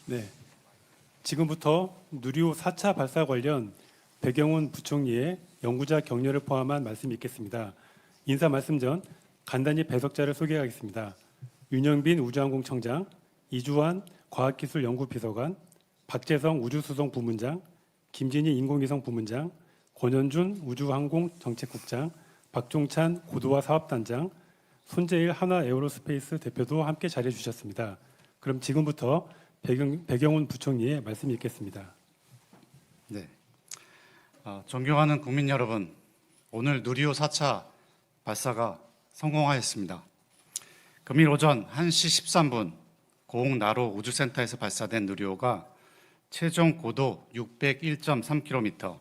네, 지금부터 누리호 4차 발사 관련 배경훈 부총리의 연구자 격려를 포함한 말씀이 있겠습니다. 인사 말씀 전 간단히 배석자를 소개하겠습니다. 윤영빈 우주항공청장, 이주환 과학기술연구비서관, 박재성 우주수송부문장, 김진희 인공위성 부문장, 권현준 우주항공정책국장, 박종찬 고도화 사업단장, 손재일 한화에어로스페이스 대표도 함께 자리해 주셨습니다. 그럼 지금부터 배경훈 부총리의 말씀이 있겠습니다. 네, 존경하는 국민 여러분, 오늘 누리호 4차 발사가 성공하였습니다. 금일 오전 1시 13분 고흥나로 우주센터에서 발사된 누리호가 최종 고도 601.3km,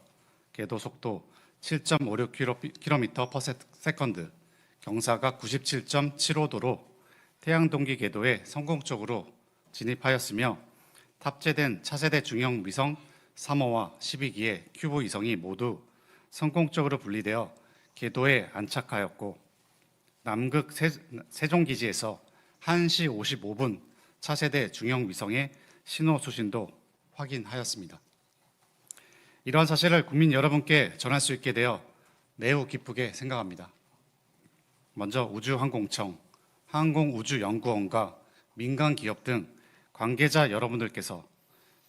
궤도 속도 7.56km/s, 경사가 97.75도로 태양동기 궤도에 성공적으로 진입하였으며 탑재된 차세대 중형 위성 3호와 12기의 큐브 위성이 모두 성공적으로 분리되어 궤도에 안착하였고 남극 세종기지에서 1시 55분 차세대 중형 위성의 신호 수신도 확인하였습니다. 이러한 사실을 국민 여러분께 전할 수 있게 되어 매우 기쁘게 생각합니다. 먼저 우주항공청, 항공우주연구원과 민간 기업 등 관계자 여러분들께서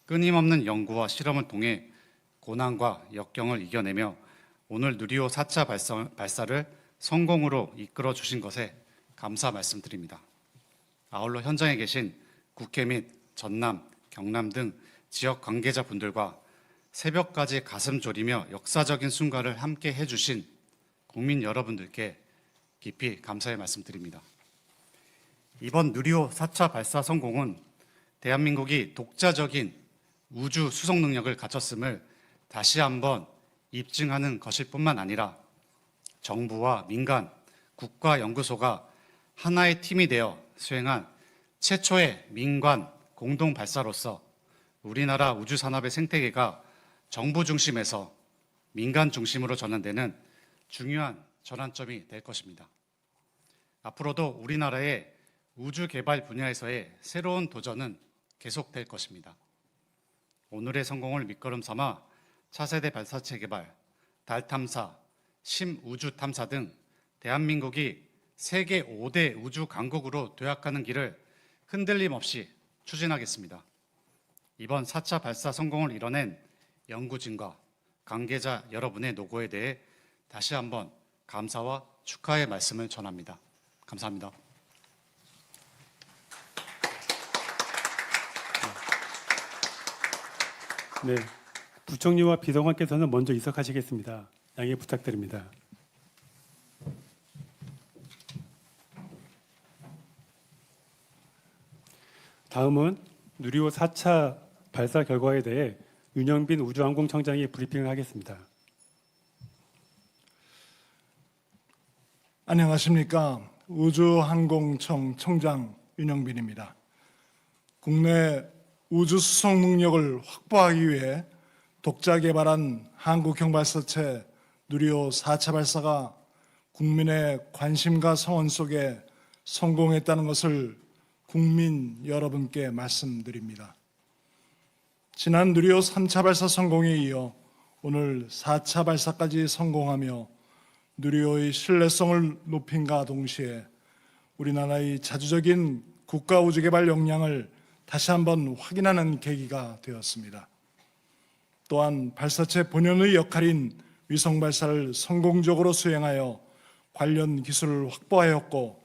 끊임없는 연구와 실험을 통해 고난과 역경을 이겨내며 오늘 누리호 4차 발사를 성공으로 이끌어 주신 것에 감사 말씀드립니다. 아울러 현장에 계신 국회 및 전남, 경남 등 지역 관계자분들과 새벽까지 가슴 졸이며 역사적인 순간을 함께 해주신 국민 여러분들께 깊이 감사의 말씀드립니다. 이번 누리호 4차 발사 성공은 대한민국이 독자적인 우주 수송 능력을 갖췄음을 다시 한번 입증하는 것일 뿐만 아니라 정부와 민간, 국가연구소가 하나의 팀이 되어 수행한 최초의 민관 공동 발사로서 우리나라 우주산업의 생태계가 정부 중심에서 민간 중심으로 전환되는 중요한 전환점이 될 것입니다. 앞으로도 우리나라의 우주 개발 분야에서의 새로운 도전은 계속될 것입니다. 오늘의 성공을 밑거름 삼아 차세대 발사체 개발, 달 탐사, 심우주 탐사 등 대한민국이 세계 5대 우주 강국으로 도약하는 길을 흔들림 없이 추진하겠습니다. 이번 4차 발사 성공을 이뤄낸 연구진과 관계자 여러분의 노고에 대해 다시 한번 감사와 축하의 말씀을 전합니다. 감사합니다. 네, 부총리와 비서관께서는 먼저 이석하시겠습니다. 양해 부탁드립니다. 다음은 누리호 4차 발사 결과에 대해 윤영빈 우주항공청장이 브리핑을 하겠습니다. 안녕하십니까. 우주항공청 청장 윤영빈입니다. 국내 우주수송 능력을 확보하기 위해 독자 개발한 한국형 발사체 누리호 4차 발사가 국민의 관심과 성원 속에 성공했다는 것을 국민 여러분께 말씀드립니다. 지난 누리호 3차 발사 성공에 이어 오늘 4차 발사까지 성공하며 누리호의 신뢰성을 높임과 동시에 우리나라의 자주적인 국가 우주개발 역량을 다시 한번 확인하는 계기가 되었습니다. 또한 발사체 본연의 역할인 위성 발사를 성공적으로 수행하여 관련 기술을 확보하였고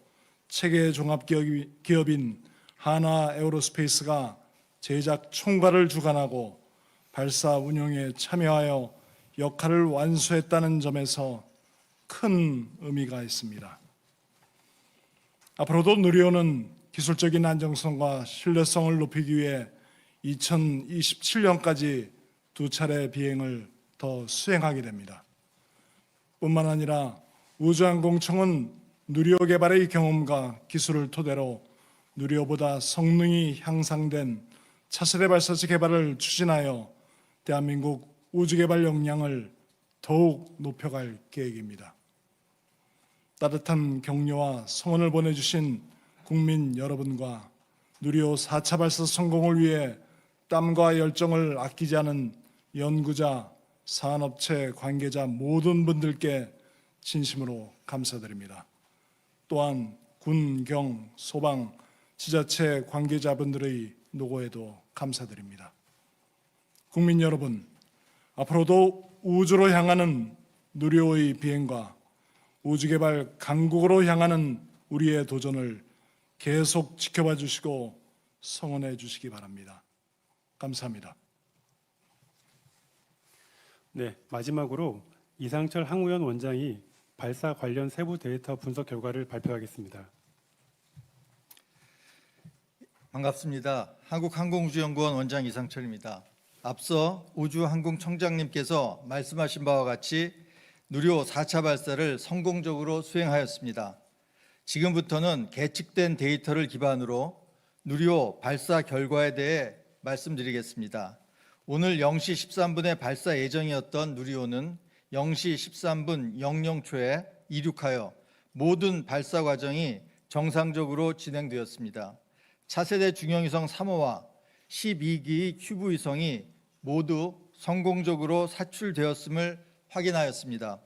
체계 종합 기업인 한화에어로스페이스가 제작 총괄을 주관하고 발사 운영에 참여하여 역할을 완수했다는 점에서 큰 의미가 있습니다. 앞으로도 누리호는 기술적인 안정성과 신뢰성을 높이기 위해 2027년까지 2차례 비행을 더 수행하게 됩니다. 뿐만 아니라 우주항공청은 누리호 개발의 경험과 기술을 토대로 누리호보다 성능이 향상된 차세대 발사체 개발을 추진하여 대한민국 우주개발 역량을 더욱 높여갈 계획입니다. 따뜻한 격려와 성원을 보내주신 국민 여러분과 누리호 4차 발사 성공을 위해 땀과 열정을 아끼지 않은 연구자, 산업체 관계자 모든 분들께 진심으로 감사드립니다. 또한 군, 경, 소방, 지자체 관계자분들의 노고에도 감사드립니다. 국민 여러분, 앞으로도 우주로 향하는 누리호의 비행과 우주개발 강국으로 향하는 우리의 도전을 계속 지켜봐 주시고 성원해 주시기 바랍니다. 감사합니다. 네, 마지막으로 이상철 항우연 원장이 발사 관련 세부 데이터 분석 결과를 발표하겠습니다. 반갑습니다. 한국항공우주연구원 원장 이상철입니다. 앞서 우주항공청장님께서 말씀하신 바와 같이 누리호 4차 발사를 성공적으로 수행하였습니다. 지금부터는 계측된 데이터를 기반으로 누리호 발사 결과에 대해 말씀드리겠습니다. 오늘 0시 13분에 발사 예정이었던 누리호는 0시 13분 00초에 이륙하여 모든 발사 과정이 정상적으로 진행되었습니다. 차세대 중형위성 3호와 12기의 큐브 위성이 모두 성공적으로 사출되었음을 확인하였습니다.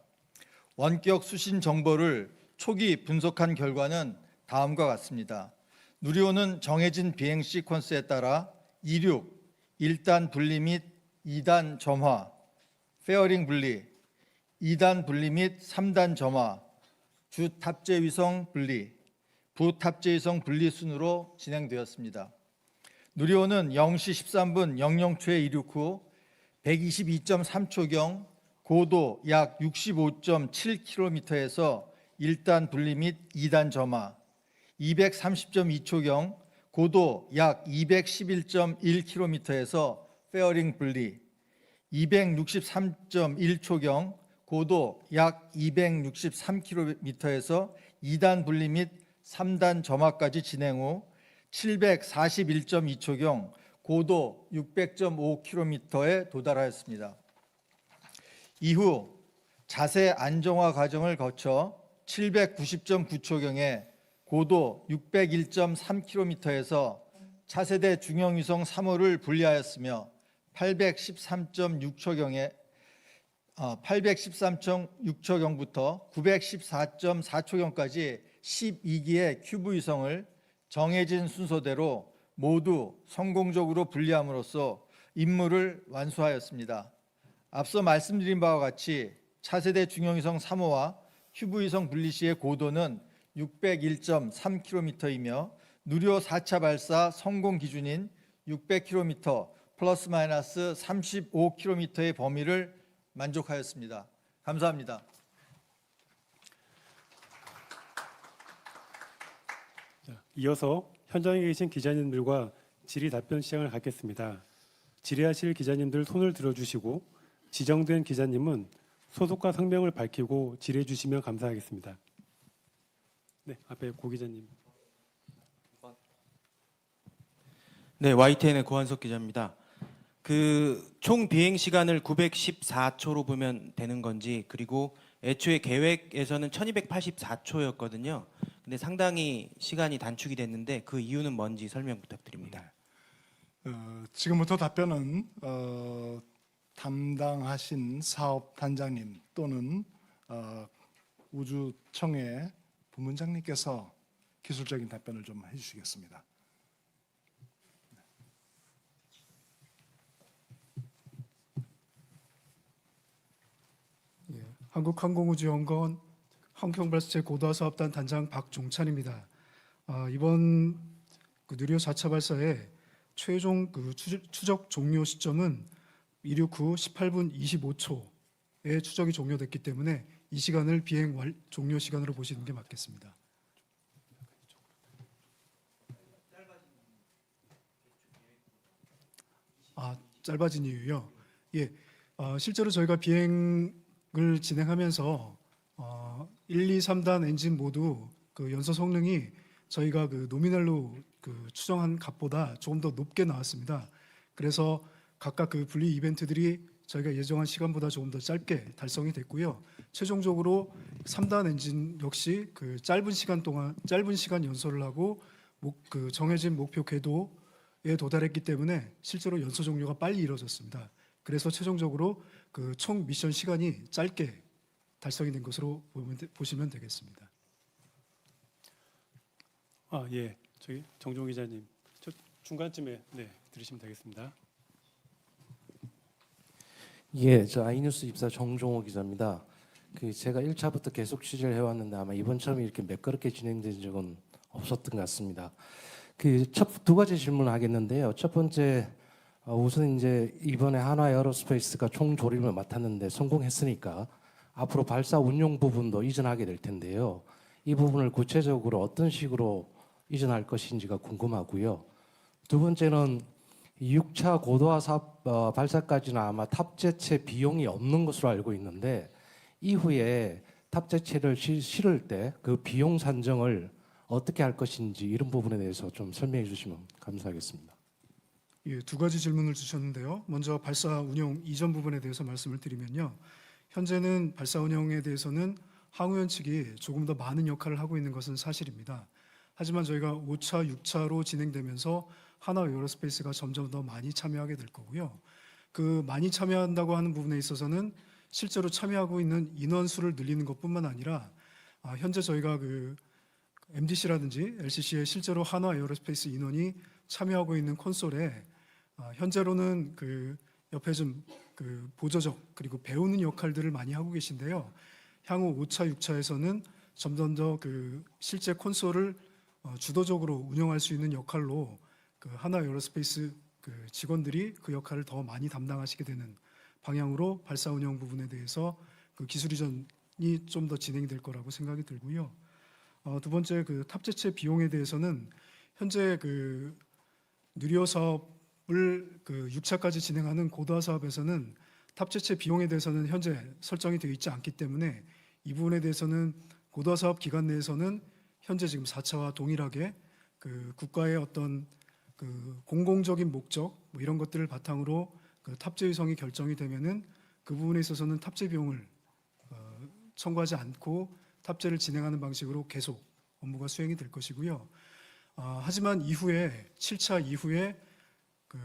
원격 수신 정보를 초기 분석한 결과는 다음과 같습니다. 누리호는 정해진 비행 시퀀스에 따라 이륙, 1단 분리 및 2단 점화, 페어링 분리, 2단 분리 및 3단 점화, 주 탑재 위성 분리, 부 탑재 위성 분리 순으로 진행되었습니다. 누리호는 0시 13분 00초에 이륙 후 122.3초경 고도 약 65.7km에서 1단 분리 및 2단 점화, 230.2초경 고도 약 211.1km에서 페어링 분리, 263.1초경 고도 약 263km에서 2단 분리 및 3단 점화까지 진행 후 741.2초경 고도 600.5km에 도달하였습니다. 이후 자세 안정화 과정을 거쳐 790.9초경에 고도 601.3km에서 차세대 중형위성 3호를 분리하였으며 813.6초경부터 914.4초경까지 12기의 큐브 위성을 정해진 순서대로 모두 성공적으로 분리함으로써 임무를 완수하였습니다. 앞서 말씀드린 바와 같이 차세대 중형위성 3호와 큐브 위성 분리 시의 고도는 601.3km이며 누리호 4차 발사 성공 기준인 600km 플러스 마이너스 35km의 범위를 만족하였습니다. 감사합니다. 이어서 현장에 계신 기자님들과 질의 답변 시간을 갖겠습니다. 질의하실 기자님들 손을 들어주시고 지정된 기자님은 소속과 성명을 밝히고 질의해 주시면 감사하겠습니다. 네, 앞에 고 기자님. 네, YTN의 고한석 기자입니다. 총 비행 시간을 914초로 보면 되는 건지, 그리고 애초에 계획에서는 1284초였거든요. 근데 상당히 시간이 단축이 됐는데 그 이유는 뭔지 설명 부탁드립니다. 지금부터 답변은 담당하신 사업 단장님 또는 우주청의 부문장님께서 기술적인 답변을 좀 해주시겠습니다. 한국항공우주연구원 항공발사체 고도화사업단 단장 박종찬입니다. 이번 누리호 4차 발사의 최종 추적 종료 시점은 이륙 후 18분 25초에 추적이 종료됐기 때문에 이 시간을 비행 종료 시간으로 보시는 게 맞겠습니다. 짧아진 이유요? 예, 실제로 저희가 비행을 진행하면서 1, 2, 3단 엔진 모두 그 연소 성능이 저희가 노미널로 추정한 값보다 조금 더 높게 나왔습니다. 그래서 각각 분리 이벤트들이 저희가 예정한 시간보다 조금 더 짧게 달성이 됐고요. 최종적으로 3단 엔진 역시 짧은 시간 연소를 하고 정해진 목표 궤도 도달했기 때문에 실제로 연소 종료가 빨리 이루어졌습니다. 그래서 최종적으로 그 총 미션 시간이 짧게 달성이 된 것으로 보시면 되겠습니다. 예, 저기 정종 기자님, 저 중간쯤에 들으시면 되겠습니다. 예, 저 아이뉴스 입사 정종호 기자입니다. 제가 1차부터 계속 취재를 해왔는데 아마 이번처럼 이렇게 매끄럽게 진행된 적은 없었던 것 같습니다. 두 가지 질문을 하겠는데요. 첫 번째, 우선 이제 이번에 한화에어로스페이스가 총조립을 맡았는데 성공했으니까 앞으로 발사 운용 부분도 이전하게 될 텐데요. 이 부분을 구체적으로 어떤 식으로 이전할 것인지가 궁금하고요. 두 번째는 6차 고도화 사업 발사까지는 아마 탑재체 비용이 없는 것으로 알고 있는데 이후에 탑재체를 실을 때 그 비용 산정을 어떻게 할 것인지 이런 부분에 대해서 좀 설명해 주시면 감사하겠습니다. 예, 두 가지 질문을 주셨는데요. 먼저 발사 운영 이전 부분에 대해서 말씀을 드리면요. 현재는 발사 운영에 대해서는 항우연 측이 조금 더 많은 역할을 하고 있는 것은 사실입니다. 하지만 저희가 5차, 6차로 진행되면서 한화에어로스페이스가 점점 더 많이 참여하게 될 거고요. 그 많이 참여한다고 하는 부분에 있어서는 실제로 참여하고 있는 인원수를 늘리는 것뿐만 아니라 현재 저희가 그 MDC라든지 LCC에 실제로 한화에어로스페이스 인원이 참여하고 있는 콘솔에 현재로는 그 옆에 좀 그 보조적 그리고 배우는 역할들을 많이 하고 계신데요. 향후 5차, 6차에서는 점점 더 그 실제 콘솔을 주도적으로 운영할 수 있는 역할로 그 한화에어로스페이스 그 직원들이 그 역할을 더 많이 담당하시게 되는 방향으로 발사 운영 부분에 대해서 그 기술 이전이 좀 더 진행될 거라고 생각이 들고요. 두 번째 그 탑재체 비용에 대해서는 현재 그 누리호 사업을 그 6차까지 진행하는 고도화 사업에서는 탑재체 비용에 대해서는 현재 설정이 되어 있지 않기 때문에 이 부분에 대해서는 고도화 사업 기간 내에서는 현재 지금 4차와 동일하게 그 국가의 어떤 그 공공적인 목적 뭐 이런 것들을 바탕으로 그 탑재 위성이 결정이 되면은 그 부분에 있어서는 탑재 비용을 청구하지 않고 탑재를 진행하는 방식으로 계속 업무가 수행이 될 것이고요. 하지만 이후에 7차 이후에 그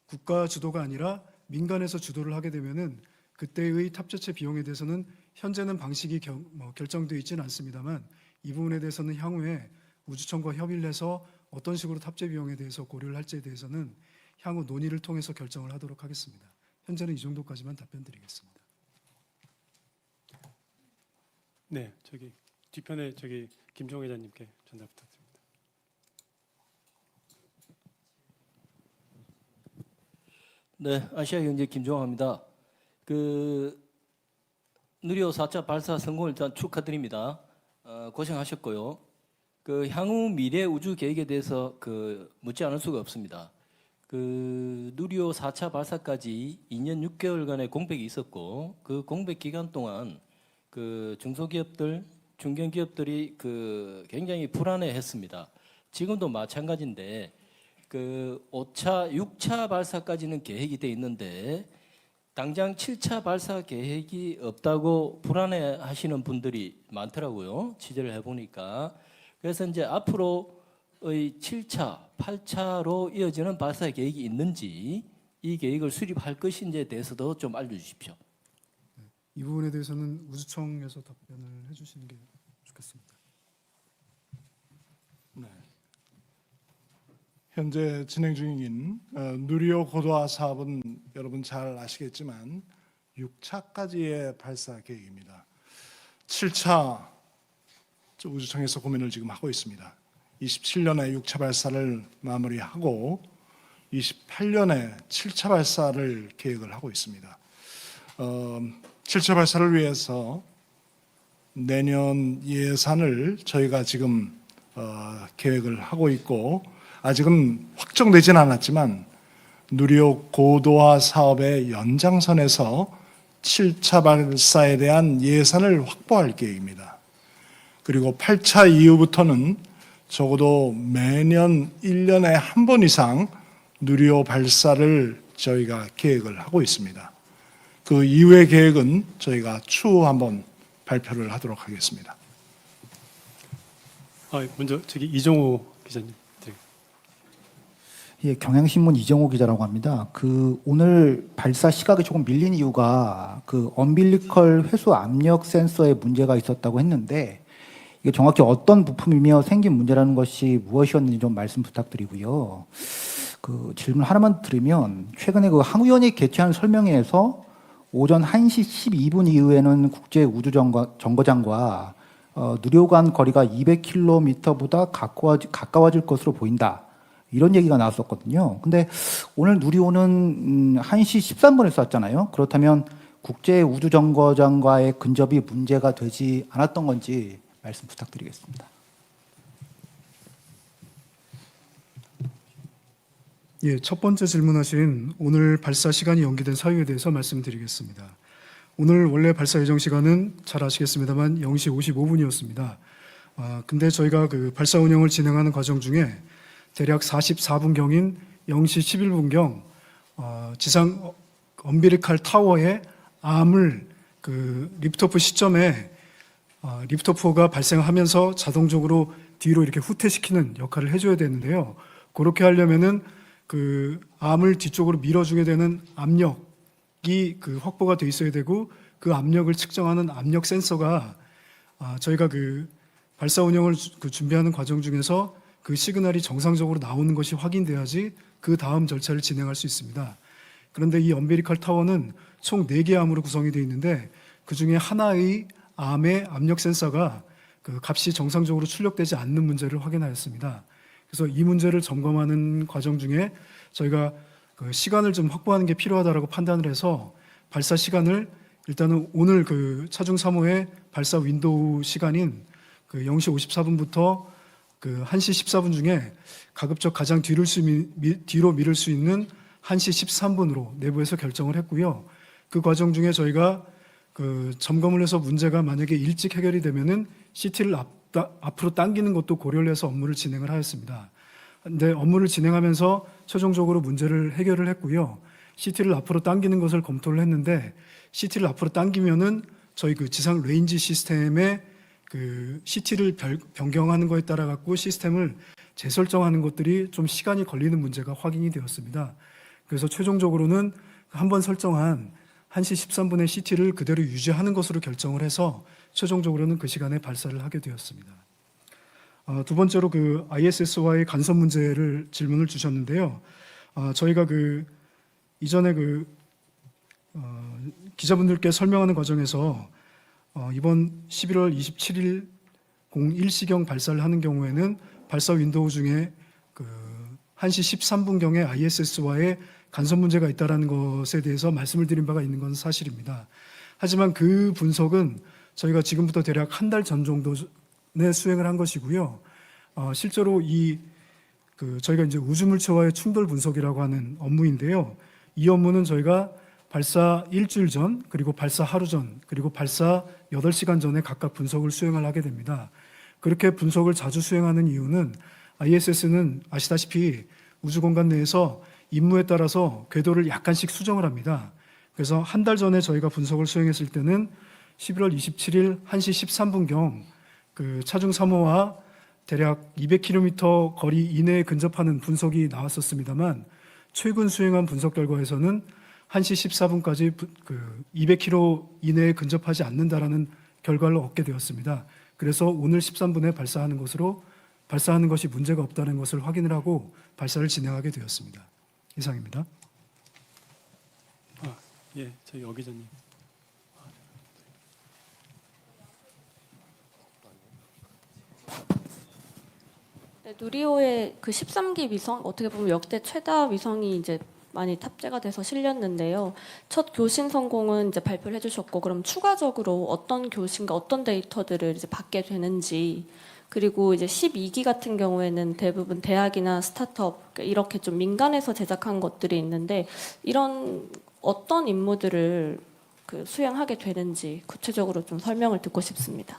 국가 주도가 아니라 민간에서 주도를 하게 되면은 그때의 탑재체 비용에 대해서는 현재는 방식이 결정되어 있지는 않습니다만 이 부분에 대해서는 향후에 우주청과 협의를 해서 어떤 식으로 탑재 비용에 대해서 고려를 할지에 대해서는 향후 논의를 통해서 결정을 하도록 하겠습니다. 현재는 이 정도까지만 답변드리겠습니다. 네, 저기 뒤편에 저기 김종 회장님께 전달 부탁드립니다. 네, 아시아경제 김종환입니다. 누리호 4차 발사 성공을 일단 축하드립니다. 고생하셨고요. 향후 미래 우주 계획에 대해서 묻지 않을 수가 없습니다. 누리호 4차 발사까지 2년 6개월간의 공백이 있었고 그 공백 기간 동안 중소기업들, 중견기업들이 굉장히 불안해했습니다. 지금도 마찬가지인데 5차, 6차 발사까지는 계획이 돼 있는데 당장 7차 발사 계획이 없다고 불안해하시는 분들이 많더라고요. 취재를 해보니까. 그래서 이제 앞으로의 7차, 8차로 이어지는 발사 계획이 있는지 이 계획을 수립할 것인지에 대해서도 좀 알려주십시오. 이 부분에 대해서는 우주청에서 답변을 해주시는 게 좋겠습니다. 현재 진행 중인 누리호 고도화 사업은 여러분 잘 아시겠지만 6차까지의 발사 계획입니다. 7차 우주청에서 고민을 지금 하고 있습니다. 27년에 6차 발사를 마무리하고 28년에 7차 발사를 계획을 하고 있습니다. 7차 발사를 위해서 내년 예산을 저희가 지금 계획을 하고 있고 아직은 확정되지는 않았지만 누리호 고도화 사업의 연장선에서 7차 발사에 대한 예산을 확보할 계획입니다. 그리고 8차 이후부터는 적어도 매년 1년에 한 번 이상 누리호 발사를 저희가 계획을 하고 있습니다. 그 이후의 계획은 저희가 추후 한번 발표를 하도록 하겠습니다. 먼저 저기 이종호 기자님. 예, 경향신문 이정호 기자라고 합니다. 그 오늘 발사 시각이 조금 밀린 이유가 그 엄빌리컬 회수 압력 센서에 문제가 있었다고 했는데 이게 정확히 어떤 부품이며 생긴 문제라는 것이 무엇이었는지 좀 말씀 부탁드리고요. 그 질문 하나만 드리면 최근에 그 항우연이 개최한 설명회에서 오전 1시 12분 이후에는 국제 우주 정거장과 누리호 간 거리가 200km보다 가까워질 것으로 보인다. 이런 얘기가 나왔었거든요. 근데 오늘 누리호는 1시 13분에 쐈잖아요. 그렇다면 국제 우주 정거장과의 근접이 문제가 되지 않았던 건지 말씀 부탁드리겠습니다. 예, 첫 번째 질문하신 오늘 발사 시간이 연기된 사유에 대해서 말씀드리겠습니다. 오늘 원래 발사 예정 시간은 잘 아시겠습니다만 0시 55분이었습니다. 근데 저희가 그 발사 운영을 진행하는 과정 중에 대략 44분경인 0시 11분경 지상 엄비리칼 타워의 암을 그 리프트오프 시점에 리프트오프가 발생하면서 자동적으로 뒤로 이렇게 후퇴시키는 역할을 해줘야 되는데요. 그렇게 하려면은 그 암을 뒤쪽으로 밀어주게 되는 압력이 그 확보가 돼 있어야 되고 그 압력을 측정하는 압력 센서가 저희가 그 발사 운영을 준비하는 과정 중에서 그 시그널이 정상적으로 나오는 것이 확인돼야지 그 다음 절차를 진행할 수 있습니다. 그런데 이 엄비리칼 타워는 총 4개의 암으로 구성이 되어 있는데 그 중에 하나의 암의 압력 센서가 그 값이 정상적으로 출력되지 않는 문제를 확인하였습니다. 그래서 이 문제를 점검하는 과정 중에 저희가 그 시간을 좀 확보하는 게 필요하다라고 판단을 해서 발사 시간을 일단은 오늘 그 차중 3호의 발사 윈도우 시간인 그 0시 54분부터 그 1시 14분 중에 가급적 가장 뒤로 미룰 수 있는 1시 13분으로 내부에서 결정을 했고요. 그 과정 중에 저희가 그 점검을 해서 문제가 만약에 일찍 해결이 되면은 CT를 앞으로 당기는 것도 고려를 해서 업무를 진행을 하였습니다. 근데 업무를 진행하면서 최종적으로 문제를 해결을 했고요. CT를 앞으로 당기는 것을 검토를 했는데 CT를 앞으로 당기면은 저희 그 지상 레인지 시스템의 그 CT를 변경하는 거에 따라 갖고 시스템을 재설정하는 것들이 좀 시간이 걸리는 문제가 확인이 되었습니다. 그래서 최종적으로는 한번 설정한 1시 13분의 CT를 그대로 유지하는 것으로 결정을 해서 최종적으로는 그 시간에 발사를 하게 되었습니다. 두 번째로 그 ISS와의 간섭 문제를 질문을 주셨는데요. 저희가 그 이전에 그 기자분들께 설명하는 과정에서 이번 11월 27일 01시경 발사를 하는 경우에는 발사 윈도우 중에 그 1시 13분경에 ISS와의 간섭 문제가 있다는 것에 대해서 말씀을 드린 바가 있는 건 사실입니다. 하지만 그 분석은 저희가 지금부터 대략 한 달 전 정도에 수행을 한 것이고요. 실제로 저희가 이제 우주물체와의 충돌 분석이라고 하는 업무인데요. 이 업무는 저희가 발사 일주일 전, 그리고 발사 하루 전, 그리고 발사 8시간 전에 각각 분석을 수행을 하게 됩니다. 그렇게 분석을 자주 수행하는 이유는 ISS는 아시다시피 우주공간 내에서 임무에 따라서 궤도를 약간씩 수정을 합니다. 그래서 한 달 전에 저희가 분석을 수행했을 때는 11월 27일 1시 13분경 그 차중 3호와 대략 200km 거리 이내에 근접하는 분석이 나왔었습니다만 최근 수행한 분석 결과에서는 1시 14분까지 그 200km 이내에 근접하지 않는다라는 결과를 얻게 되었습니다. 그래서 오늘 13분에 발사하는 것이 문제가 없다는 것을 확인을 하고 발사를 진행하게 되었습니다. 이상입니다. 예, 저희 여 기자님. 네, 누리호의 그 13기 위성 어떻게 보면 역대 최다 위성이 이제 많이 탑재가 돼서 실렸는데요. 첫 교신 성공은 이제 발표를 해주셨고, 그럼 추가적으로 어떤 교신과 어떤 데이터들을 이제 받게 되는지, 그리고 이제 12기 같은 경우에는 대부분 대학이나 스타트업 이렇게 좀 민간에서 제작한 것들이 있는데 이런 어떤 임무들을 그 수행하게 되는지 구체적으로 좀 설명을 듣고 싶습니다.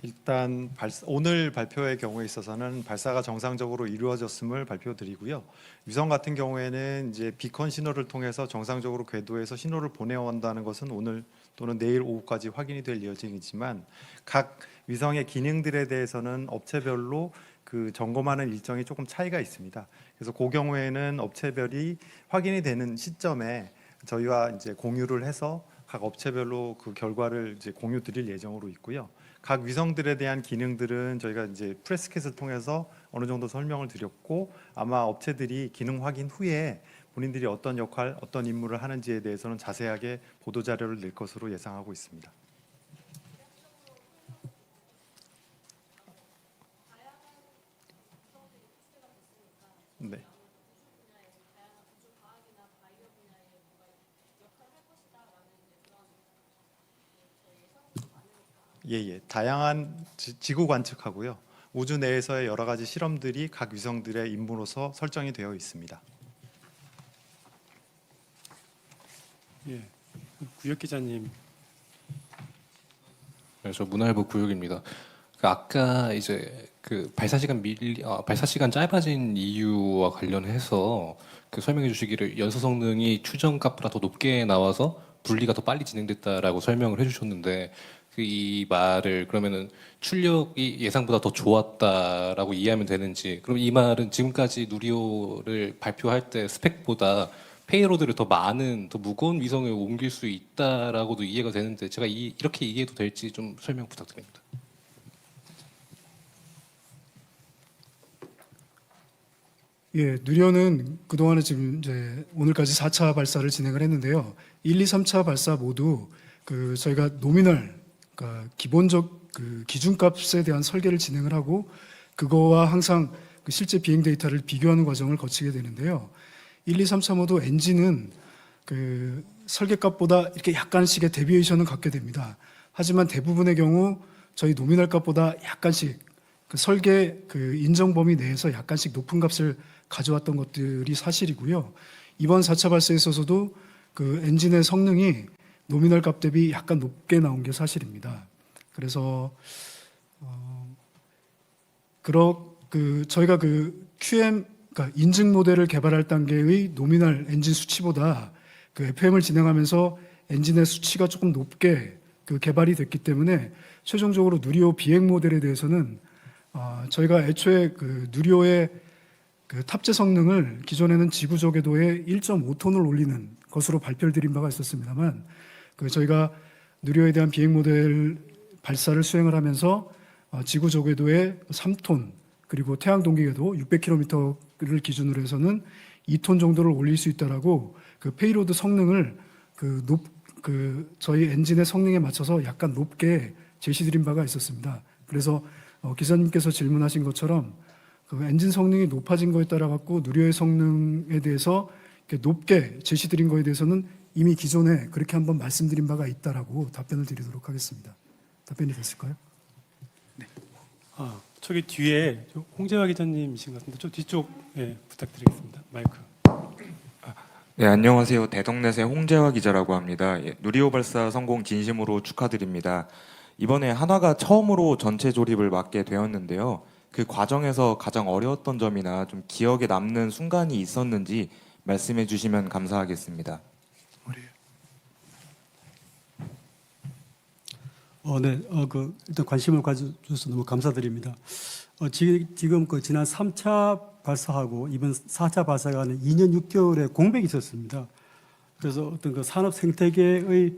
일단 오늘 발표의 경우에 있어서는 발사가 정상적으로 이루어졌음을 발표드리고요. 위성 같은 경우에는 이제 비컨 신호를 통해서 정상적으로 궤도에서 신호를 보내온다는 것은 오늘 또는 내일 오후까지 확인이 될 예정이지만 각 위성의 기능들에 대해서는 업체별로 그 점검하는 일정이 조금 차이가 있습니다. 그래서 그 경우에는 업체별이 확인이 되는 시점에 저희와 이제 공유를 해서 각 업체별로 그 결과를 이제 공유 드릴 예정으로 있고요. 각 위성들에 대한 기능들은 저희가 이제 프레스켓을 통해서 어느 정도 설명을 드렸고 아마 업체들이 기능 확인 후에 본인들이 어떤 역할, 어떤 임무를 하는지에 대해서는 자세하게 보도 자료를 낼 것으로 예상하고 있습니다. 네. 예. 다양한 지구 관측하고요. 우주 내에서의 여러 가지 실험들이 각 위성들의 임무로서 설정이 되어 있습니다. 예, 구역 기자님. 네, 저 문화일보 구역입니다. 아까 이제 그 발사 시간 짧아진 이유와 관련해서 그 설명해 주시기를 연소 성능이 추정 값보다 더 높게 나와서 분리가 더 빨리 진행됐다라고 설명을 해주셨는데 이 말을 그러면은 출력이 예상보다 더 좋았다라고 이해하면 되는지, 그럼 이 말은 지금까지 누리호를 발표할 때 스펙보다 페이로드를 더 많은, 더 무거운 위성을 옮길 수 있다라고도 이해가 되는데 제가 이렇게 이해해도 될지 좀 설명 부탁드립니다. 예, 누리호는 그동안에 지금 이제 오늘까지 4차 발사를 진행을 했는데요. 1, 2, 3차 발사 모두 그 저희가 노미널, 그러니까 기본적 그 기준값에 대한 설계를 진행을 하고 그거와 항상 그 실제 비행 데이터를 비교하는 과정을 거치게 되는데요. 1, 2, 3차 모두 엔진은 그 설계값보다 이렇게 약간씩의 데비에이션은 갖게 됩니다. 하지만 대부분의 경우 저희 노미널 값보다 약간씩 그 설계 그 인정 범위 내에서 약간씩 높은 값을 가져왔던 것들이 사실이고요. 이번 4차 발사에 있어서도 그 엔진의 성능이 노미널 값 대비 약간 높게 나온 게 사실입니다. 그래서 저희가 그 QM, 그러니까 인증 모델을 개발할 단계의 노미널 엔진 수치보다 그 FM을 진행하면서 엔진의 수치가 조금 높게 그 개발이 됐기 때문에 최종적으로 누리호 비행 모델에 대해서는 저희가 애초에 그 누리호의 그 탑재 성능을 기존에는 지구적 궤도에 1.5톤을 올리는 것으로 발표를 드린 바가 있었습니다만 그 저희가 누리호에 대한 비행 모델 발사를 수행을 하면서 지구적 궤도에 3톤 그리고 태양 동기 궤도 600km를 기준으로 해서는 2톤 정도를 올릴 수 있다라고 그 페이로드 성능을 저희 엔진의 성능에 맞춰서 약간 높게 제시드린 바가 있었습니다. 그래서 기자님께서 질문하신 것처럼 그 엔진 성능이 높아진 거에 따라 갖고 누리호의 성능에 대해서 이렇게 높게 제시드린 거에 대해서는 이미 기존에 그렇게 한번 말씀드린 바가 있다라고 답변을 드리도록 하겠습니다. 답변이 됐을까요? 저기 뒤에 홍재화 기자님이신 것 같은데 좀 뒤쪽 부탁드리겠습니다. 마이크. 네, 안녕하세요. 대덕넷의 홍재화 기자라고 합니다. 누리호 발사 성공 진심으로 축하드립니다. 이번에 한화가 처음으로 전체 조립을 맡게 되었는데요. 그 과정에서 가장 어려웠던 점이나 좀 기억에 남는 순간이 있었는지 말씀해 주시면 감사하겠습니다. 일단 관심을 가져주셔서 너무 감사드립니다. 지금 그 지난 3차 발사하고 이번 4차 발사가 2년 6개월의 공백이 있었습니다. 그래서 어떤 그 산업 생태계의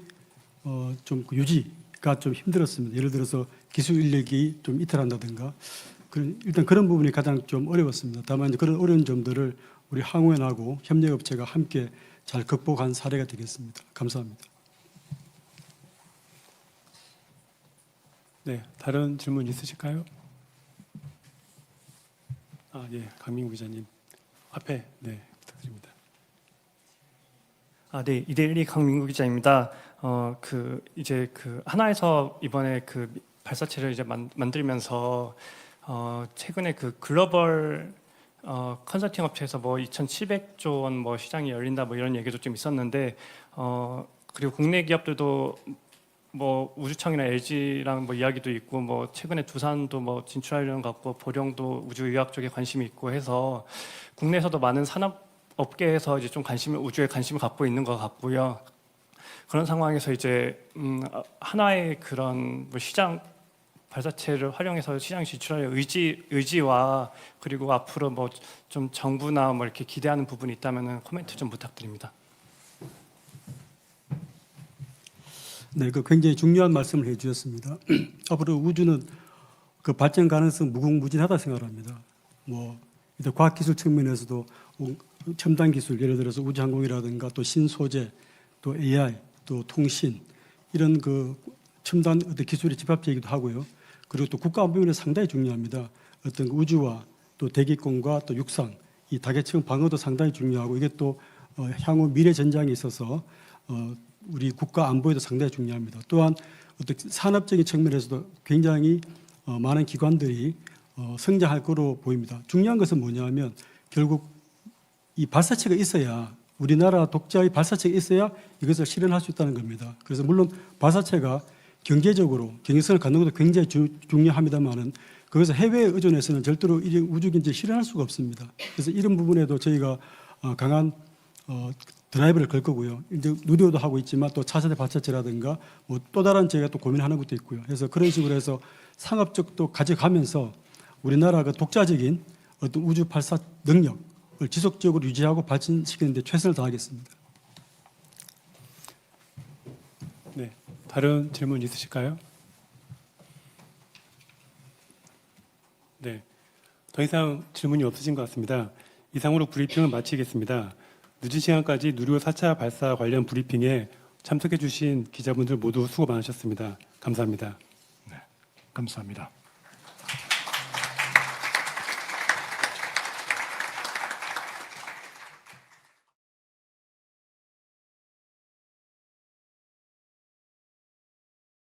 좀 유지가 좀 힘들었습니다. 예를 들어서 기술 인력이 좀 이탈한다든가 일단 그런 부분이 가장 좀 어려웠습니다. 다만 그런 어려운 점들을 우리 항우연하고 협력업체가 함께 잘 극복한 사례가 되겠습니다. 감사합니다. 네, 다른 질문 있으실까요? 예, 강민구 기자님 앞에 부탁드립니다. 네, 이대일리 강민구 기자입니다. 이제 그 하나에서 이번에 그 발사체를 이제 만들면서 최근에 그 글로벌 컨설팅 업체에서 뭐 2,700조 원 뭐 시장이 열린다 뭐 이런 얘기도 좀 있었는데 그리고 국내 기업들도 뭐 우주청이나 LG랑 뭐 이야기도 있고 뭐 최근에 두산도 뭐 진출하려는 것 같고 보령도 우주의학 쪽에 관심이 있고 해서 국내에서도 많은 산업 업계에서 이제 좀 우주에 관심을 갖고 있는 것 같고요. 그런 상황에서 이제 하나의 그런 뭐 시장 발사체를 활용해서 시장 진출할 의지와 그리고 앞으로 뭐 좀 정부나 뭐 이렇게 기대하는 부분이 있다면은 코멘트 좀 부탁드립니다. 네, 그 굉장히 중요한 말씀을 해주셨습니다. 앞으로 우주는 그 발전 가능성 무궁무진하다 생각합니다. 뭐 이제 과학기술 측면에서도 첨단 기술, 예를 들어서 우주항공이라든가 또 신소재, 또 AI, 또 통신 이런 그 첨단 어떤 기술의 집합체이기도 하고요. 그리고 또 국가안보면에 상당히 중요합니다. 어떤 그 우주와 또 대기권과 또 육상 이 다계층 방어도 상당히 중요하고 이게 또 향후 미래 전장에 있어서 우리 국가 안보에도 상당히 중요합니다. 또한 어떤 산업적인 측면에서도 굉장히 많은 기관들이 성장할 거로 보입니다. 중요한 것은 뭐냐면 결국 이 발사체가 있어야 우리나라 독자의 발사체가 있어야 이것을 실현할 수 있다는 겁니다. 그래서 물론 발사체가 경제적으로 경제성을 갖는 것도 굉장히 중요합니다만은 거기서 해외에 의존해서는 절대로 우주 경제 실현할 수가 없습니다. 그래서 이런 부분에도 저희가 강한 드라이브를 걸 거고요. 이제 누리호도 하고 있지만 또 차세대 발사체라든가 뭐 또 다른 저희가 또 고민하는 것도 있고요. 그래서 그런 식으로 해서 상업적도 가져가면서 우리나라가 독자적인 어떤 우주 발사 능력을 지속적으로 유지하고 발전시키는 데 최선을 다하겠습니다. 네, 다른 질문 있으실까요? 네, 더 이상 질문이 없으신 것 같습니다. 이상으로 브리핑을 마치겠습니다. 늦은 시간까지 누리호 4차 발사 관련 브리핑에 참석해 주신 기자분들 모두 수고 많으셨습니다. 감사합니다. 감사합니다.